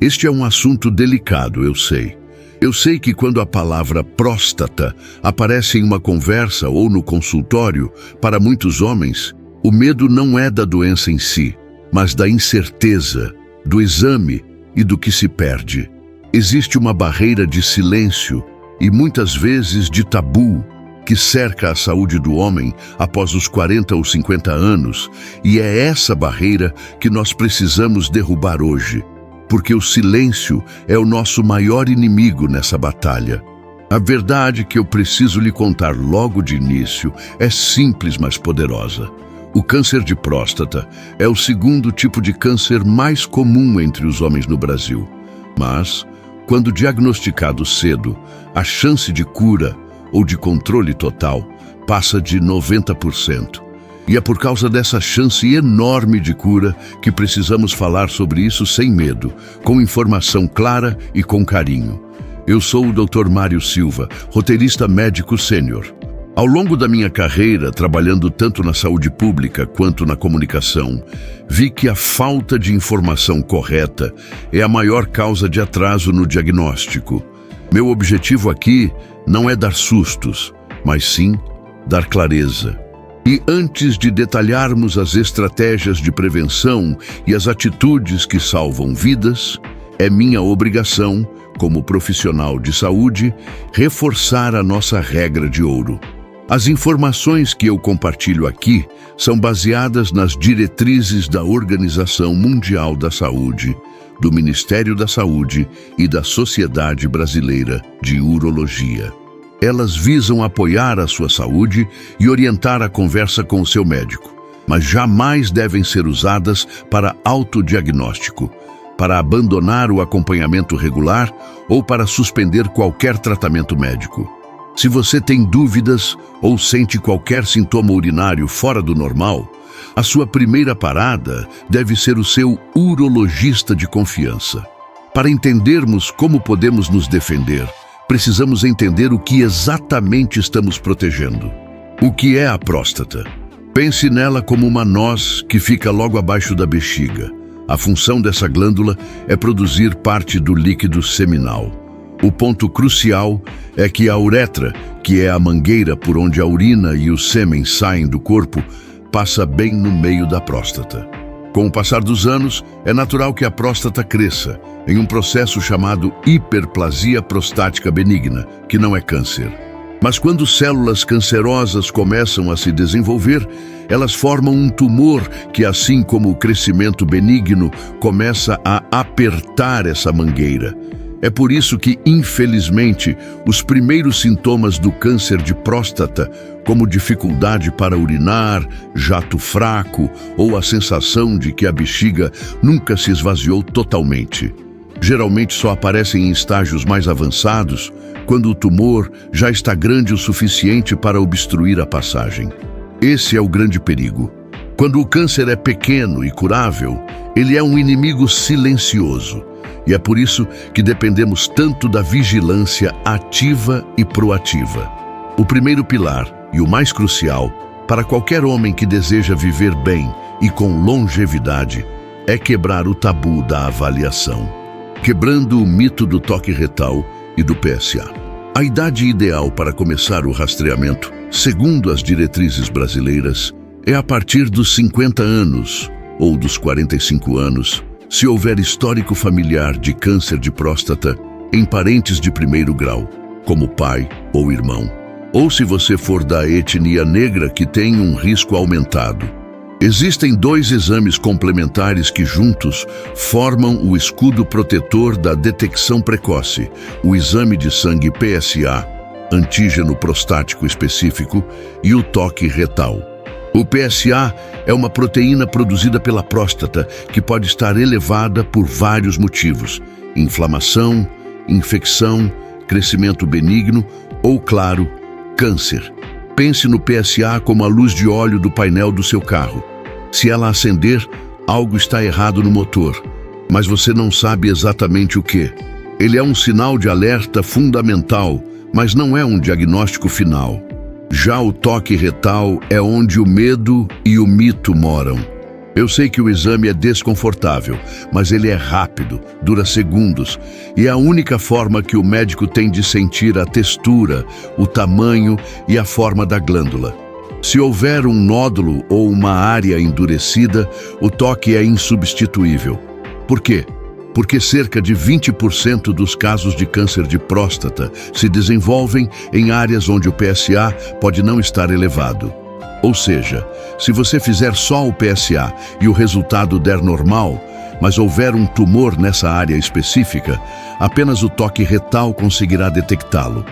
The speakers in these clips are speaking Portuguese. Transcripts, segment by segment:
Este é um assunto delicado, eu sei. Eu sei que quando a palavra próstata aparece em uma conversa ou no consultório, para muitos homens, o medo não é da doença em si, mas da incerteza, do exame e do que se perde. Existe uma barreira de silêncio e muitas vezes de tabu que cerca a saúde do homem após os 40 ou 50 anos, e é essa barreira que nós precisamos derrubar hoje, porque o silêncio é o nosso maior inimigo nessa batalha. A verdade que eu preciso lhe contar logo de início é simples, mas poderosa. O câncer de próstata é o segundo tipo de câncer mais comum entre os homens no Brasil. Mas, quando diagnosticado cedo, a chance de cura ou de controle total passa de 90%. E é por causa dessa chance enorme de cura que precisamos falar sobre isso sem medo, com informação clara e com carinho. Eu sou o Dr. Mário Silva, roteirista médico sênior. Ao longo da minha carreira, trabalhando tanto na saúde pública quanto na comunicação, vi que a falta de informação correta é a maior causa de atraso no diagnóstico. Meu objetivo aqui não é dar sustos, mas sim dar clareza. E antes de detalharmos as estratégias de prevenção e as atitudes que salvam vidas, é minha obrigação, como profissional de saúde, reforçar a nossa regra de ouro. As informações que eu compartilho aqui são baseadas nas diretrizes da Organização Mundial da Saúde, do Ministério da Saúde e da Sociedade Brasileira de Urologia. Elas visam apoiar a sua saúde e orientar a conversa com o seu médico, mas jamais devem ser usadas para autodiagnóstico, para abandonar o acompanhamento regular ou para suspender qualquer tratamento médico. Se você tem dúvidas ou sente qualquer sintoma urinário fora do normal, a sua primeira parada deve ser o seu urologista de confiança. Para entendermos como podemos nos defender, precisamos entender o que exatamente estamos protegendo. O que é a próstata? Pense nela como uma noz que fica logo abaixo da bexiga. A função dessa glândula é produzir parte do líquido seminal. O ponto crucial é que a uretra, que é a mangueira por onde a urina e o sêmen saem do corpo, passa bem no meio da próstata. Com o passar dos anos, é natural que a próstata cresça, em um processo chamado hiperplasia prostática benigna, que não é câncer. Mas quando células cancerosas começam a se desenvolver, elas formam um tumor que, assim como o crescimento benigno, começa a apertar essa mangueira. É por isso que, infelizmente, os primeiros sintomas do câncer de próstata, como dificuldade para urinar, jato fraco ou a sensação de que a bexiga nunca se esvaziou totalmente, geralmente só aparecem em estágios mais avançados, quando o tumor já está grande o suficiente para obstruir a passagem. Esse é o grande perigo. Quando o câncer é pequeno e curável, ele é um inimigo silencioso. E é por isso que dependemos tanto da vigilância ativa e proativa. O primeiro pilar, e o mais crucial, para qualquer homem que deseja viver bem e com longevidade, é quebrar o tabu da avaliação, quebrando o mito do toque retal e do PSA. A idade ideal para começar o rastreamento, segundo as diretrizes brasileiras, é a partir dos 50 anos ou dos 45 anos, se houver histórico familiar de câncer de próstata em parentes de primeiro grau, como pai ou irmão, ou se você for da etnia negra que tem um risco aumentado. Existem 2 exames complementares que juntos formam o escudo protetor da detecção precoce: o exame de sangue PSA, antígeno prostático específico, e o toque retal. O PSA é uma proteína produzida pela próstata que pode estar elevada por vários motivos: inflamação, infecção, crescimento benigno ou, claro, câncer. Pense no PSA como a luz de óleo do painel do seu carro. Se ela acender, algo está errado no motor, mas você não sabe exatamente o que. Ele é um sinal de alerta fundamental, mas não é um diagnóstico final. Já o toque retal é onde o medo e o mito moram. Eu sei que o exame é desconfortável, mas ele é rápido, dura segundos, e é a única forma que o médico tem de sentir a textura, o tamanho e a forma da glândula. Se houver um nódulo ou uma área endurecida, o toque é insubstituível. Por quê? Porque cerca de 20% dos casos de câncer de próstata se desenvolvem em áreas onde o PSA pode não estar elevado. Ou seja, se você fizer só o PSA e o resultado der normal, mas houver um tumor nessa área específica, apenas o toque retal conseguirá detectá-lo.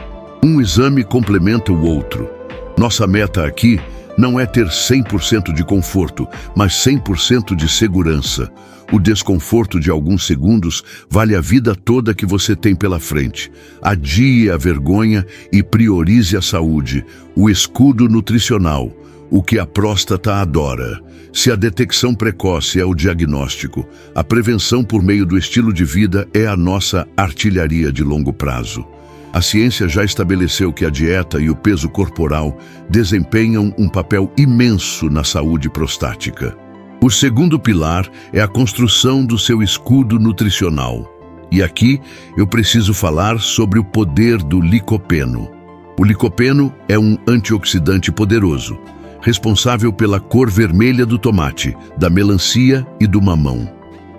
Um exame complementa o outro. Nossa meta aqui não é ter 100% de conforto, mas 100% de segurança. O desconforto de alguns segundos vale a vida toda que você tem pela frente. Adie a vergonha e priorize a saúde, o escudo nutricional, o que a próstata adora. Se a detecção precoce é o diagnóstico, a prevenção por meio do estilo de vida é a nossa artilharia de longo prazo. A ciência já estabeleceu que a dieta e o peso corporal desempenham um papel imenso na saúde prostática. O segundo pilar é a construção do seu escudo nutricional. E aqui eu preciso falar sobre o poder do licopeno. O licopeno é um antioxidante poderoso, responsável pela cor vermelha do tomate, da melancia e do mamão.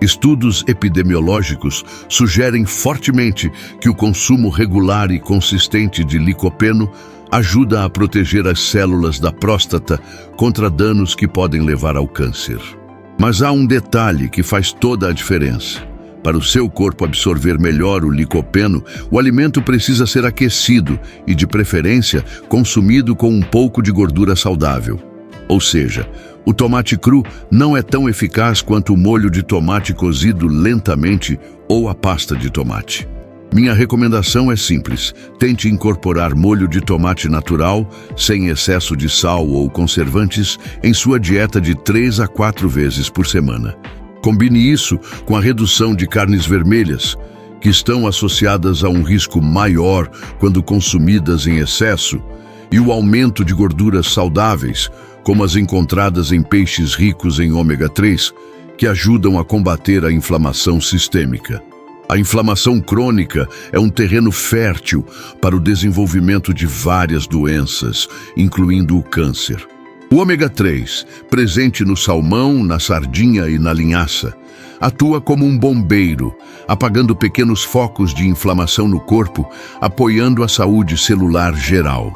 Estudos epidemiológicos sugerem fortemente que o consumo regular e consistente de licopeno ajuda a proteger as células da próstata contra danos que podem levar ao câncer. Mas há um detalhe que faz toda a diferença. Para o seu corpo absorver melhor o licopeno, o alimento precisa ser aquecido e, de preferência, consumido com um pouco de gordura saudável. Ou seja, o tomate cru não é tão eficaz quanto o molho de tomate cozido lentamente ou a pasta de tomate. Minha recomendação é simples: tente incorporar molho de tomate natural, sem excesso de sal ou conservantes, em sua dieta de 3 a 4 vezes por semana. Combine isso com a redução de carnes vermelhas, que estão associadas a um risco maior quando consumidas em excesso, e o aumento de gorduras saudáveis, como as encontradas em peixes ricos em ômega 3, que ajudam a combater a inflamação sistêmica. A inflamação crônica é um terreno fértil para o desenvolvimento de várias doenças, incluindo o câncer. O ômega 3, presente no salmão, na sardinha e na linhaça, atua como um bombeiro, apagando pequenos focos de inflamação no corpo, apoiando a saúde celular geral,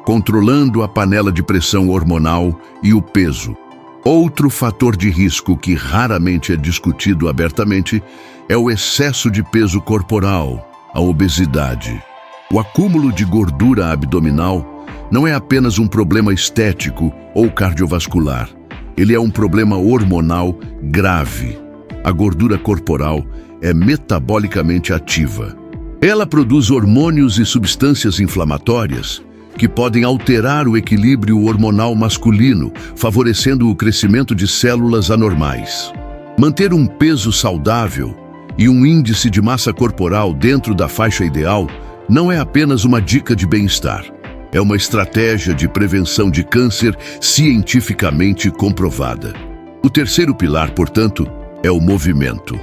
controlando a panela de pressão hormonal e o peso. Outro fator de risco que raramente é discutido abertamente é o excesso de peso corporal, a obesidade. O acúmulo de gordura abdominal não é apenas um problema estético ou cardiovascular. Ele é um problema hormonal grave. A gordura corporal é metabolicamente ativa. Ela produz hormônios e substâncias inflamatórias que podem alterar o equilíbrio hormonal masculino, favorecendo o crescimento de células anormais. Manter um peso saudável e um índice de massa corporal dentro da faixa ideal não é apenas uma dica de bem-estar. É uma estratégia de prevenção de câncer cientificamente comprovada. O terceiro pilar, portanto, é o movimento.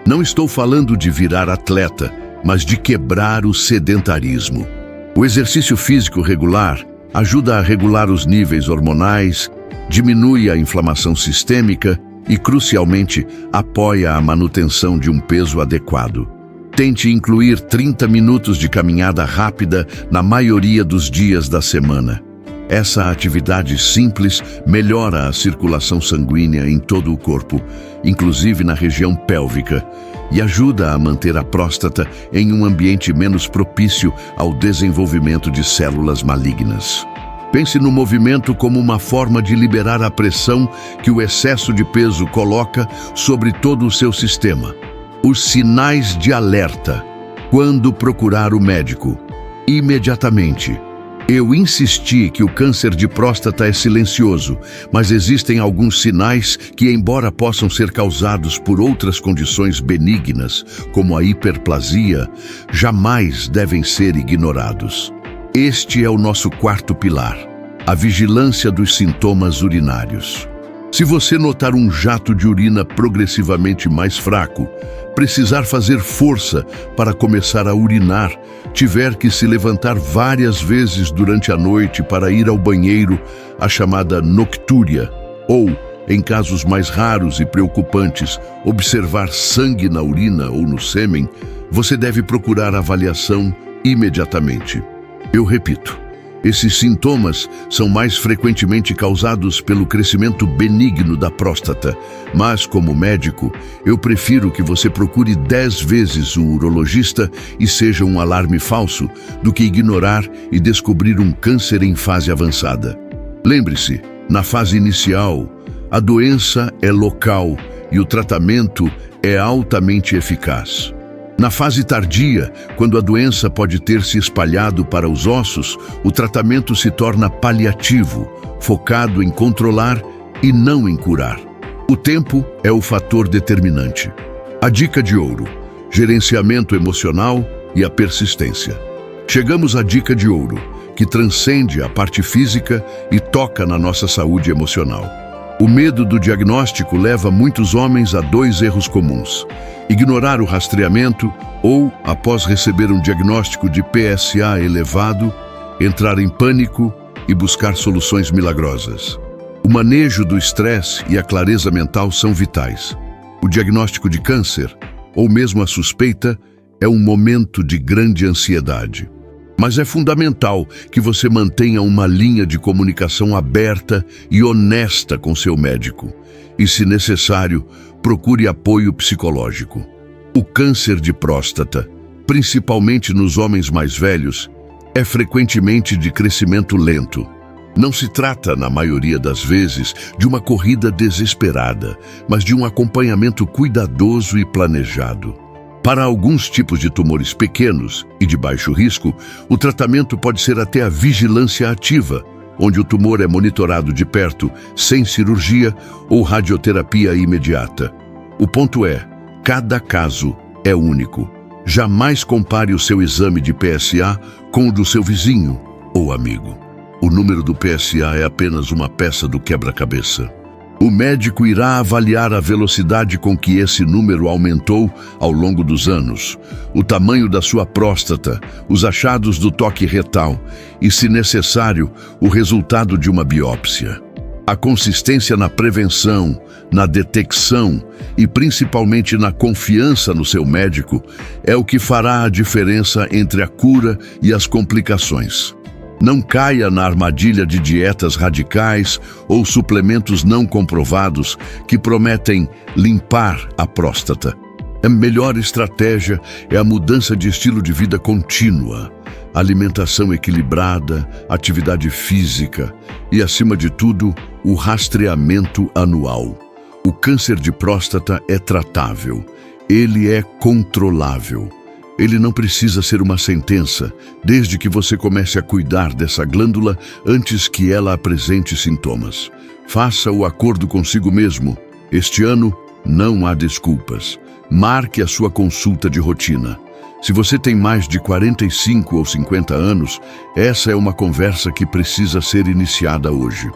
Não estou falando de virar atleta, mas de quebrar o sedentarismo. O exercício físico regular ajuda a regular os níveis hormonais, diminui a inflamação sistêmica e, crucialmente, apoia a manutenção de um peso adequado. Tente incluir 30 minutos de caminhada rápida na maioria dos dias da semana. Essa atividade simples melhora a circulação sanguínea em todo o corpo, inclusive na região pélvica, e ajuda a manter a próstata em um ambiente menos propício ao desenvolvimento de células malignas. Pense no movimento como uma forma de liberar a pressão que o excesso de peso coloca sobre todo o seu sistema. Os sinais de alerta. Quando procurar o médico? Imediatamente. Eu insisti que o câncer de próstata é silencioso, mas existem alguns sinais que, embora possam ser causados por outras condições benignas, como a hiperplasia, jamais devem ser ignorados. Este é o nosso quarto pilar, a vigilância dos sintomas urinários. Se você notar um jato de urina progressivamente mais fraco, precisar fazer força para começar a urinar, tiver que se levantar várias vezes durante a noite para ir ao banheiro, a chamada noctúria, ou, em casos mais raros e preocupantes, observar sangue na urina ou no sêmen, você deve procurar avaliação imediatamente. Eu repito, esses sintomas são mais frequentemente causados pelo crescimento benigno da próstata, mas, como médico, eu prefiro que você procure 10 vezes o urologista e seja um alarme falso do que ignorar e descobrir um câncer em fase avançada. Lembre-se, na fase inicial, a doença é local e o tratamento é altamente eficaz. Na fase tardia, quando a doença pode ter se espalhado para os ossos, o tratamento se torna paliativo, focado em controlar e não em curar. O tempo é o fator determinante. A dica de ouro: gerenciamento emocional e a persistência. Chegamos à dica de ouro, que transcende a parte física e toca na nossa saúde emocional. O medo do diagnóstico leva muitos homens a 2 erros comuns: ignorar o rastreamento ou, após receber um diagnóstico de PSA elevado, entrar em pânico e buscar soluções milagrosas. O manejo do estresse e a clareza mental são vitais. O diagnóstico de câncer, ou mesmo a suspeita, é um momento de grande ansiedade. Mas é fundamental que você mantenha uma linha de comunicação aberta e honesta com seu médico. E, se necessário, procure apoio psicológico. O câncer de próstata, principalmente nos homens mais velhos, é frequentemente de crescimento lento. Não se trata, na maioria das vezes, de uma corrida desesperada, mas de um acompanhamento cuidadoso e planejado. Para alguns tipos de tumores pequenos e de baixo risco, o tratamento pode ser até a vigilância ativa, onde o tumor é monitorado de perto, sem cirurgia ou radioterapia imediata. O ponto é, cada caso é único. Jamais compare o seu exame de PSA com o do seu vizinho ou amigo. O número do PSA é apenas uma peça do quebra-cabeça. O médico irá avaliar a velocidade com que esse número aumentou ao longo dos anos, o tamanho da sua próstata, os achados do toque retal e, se necessário, o resultado de uma biópsia. A consistência na prevenção, na detecção e principalmente na confiança no seu médico é o que fará a diferença entre a cura e as complicações. Não caia na armadilha de dietas radicais ou suplementos não comprovados que prometem limpar a próstata. A melhor estratégia é a mudança de estilo de vida contínua, alimentação equilibrada, atividade física e, acima de tudo, o rastreamento anual. O câncer de próstata é tratável, ele é controlável. Ele não precisa ser uma sentença, desde que você comece a cuidar dessa glândula antes que ela apresente sintomas. Faça o acordo consigo mesmo. Este ano, não há desculpas. Marque a sua consulta de rotina. Se você tem mais de 45 ou 50 anos, essa é uma conversa que precisa ser iniciada hoje.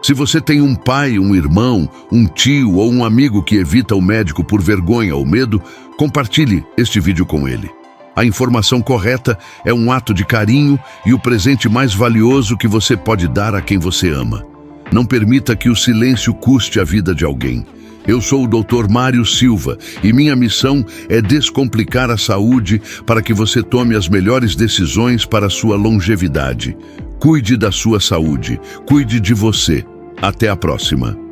Se você tem um pai, um irmão, um tio ou um amigo que evita o médico por vergonha ou medo, compartilhe este vídeo com ele. A informação correta é um ato de carinho e o presente mais valioso que você pode dar a quem você ama. Não permita que o silêncio custe a vida de alguém. Eu sou o Dr. Mário Silva e minha missão é descomplicar a saúde para que você tome as melhores decisões para a sua longevidade. Cuide da sua saúde, cuide de você. Até a próxima.